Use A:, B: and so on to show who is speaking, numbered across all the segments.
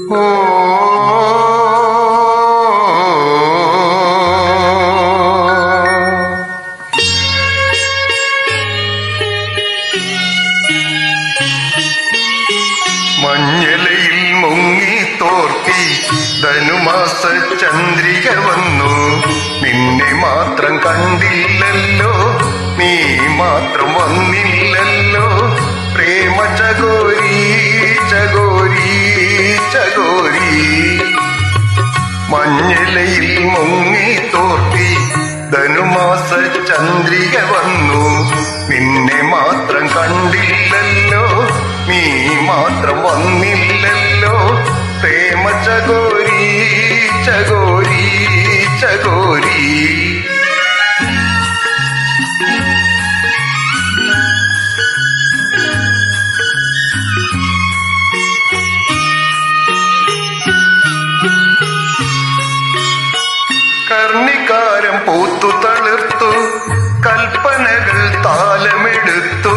A: മഞ്ഞലയിൽ മുങ്ങി തോർത്തി ധനുമാസ ചന്ദ്രിക വന്നു. നിന്നെ മാത്രം കണ്ടില്ലല്ലോ, നീ മാത്രം വന്നില്ലല്ലോ. പ്രേമ ചകോരി ചകോരി ചകോരി. മഞ്ഞലയിൽ മുങ്ങി തോർത്തി ധനുമാസ ചന്ദ്രിക വന്നു. നിന്നെ മാത്രം കണ്ടില്ലല്ലോ, നീ മാത്രം വന്നില്ലല്ലോ. പ്രേമ ചകോരി ചകോരി ചകോരി. കർണികാരം പൂത്തു തളിർത്തു, കൽപ്പനകൾ താലമെടുത്തു.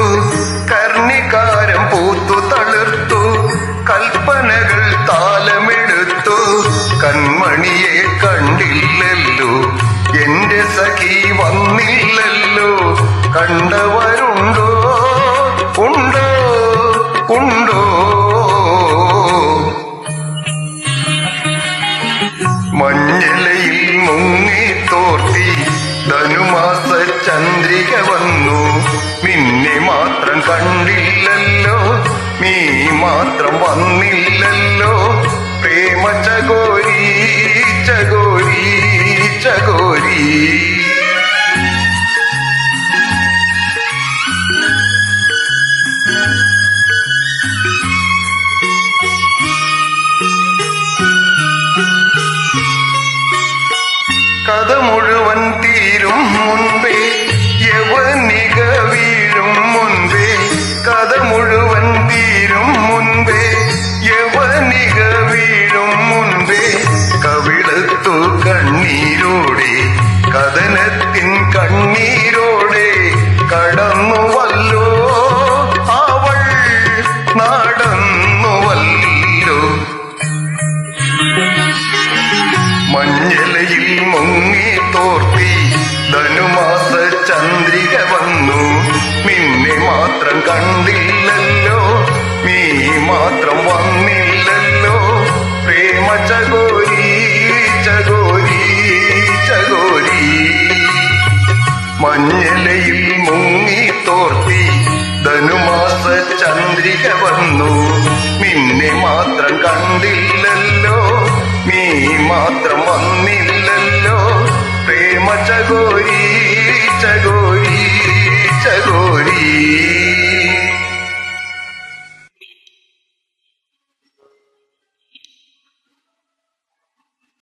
A: കർണികാരം പൂത്തു തളിർത്തു, കൽപ്പനകൾ താലമെടുത്തു. കൺമണിയെ കണ്ടില്ലല്ലോ, എന്റെ സഖി വന്നില്ലല്ലോ. കണ്ടവരുണ്ടോ ഉണ്ടോ ഉണ്ടോ? മഞ്ഞലയിൽ മുങ്ങി തോർത്തി ധനുമാസ ചന്ദ്രിക വന്നു. നിന്നെ മാത്രം കണ്ടില്ലല്ലോ, നീ മാത്രം വന്നില്ലല്ലോ. പ്രേമ ചകോരി ചകോരി ചകോരി. കഥ മുഴുവൻ തീരും മുൻപേ, യവനിക വീഴും മുൻപേ. കഥ മുഴുവൻ തീരും മുൻപേ, യവനിക വീഴും മുൻപേ. കവിളത്തു കണ്ണീരോടെ, കഥനത്തിൻ കണ്ണീരോടെ കടന്നുവല്ലോ അവൾ, നടന്നുവല്ലോ. മഞ്ഞലയിൽ മുങ്ങി തോർത്തി ധനുമാസ ചന്ദ്രിക വന്നു. നിന്നെ മാത്രം കണ്ടില്ലല്ലോ, നീ മാത്രം വന്നില്ലല്ലോ. പ്രേമ ചകോരി ചകോരി ചകോരി. മഞ്ഞലയിൽ മുങ്ങി തോർത്തി ധനുമാസ ചന്ദ്രിക വന്നു. നിന്നെ മാത്രം കണ്ടില്ലല്ലോ,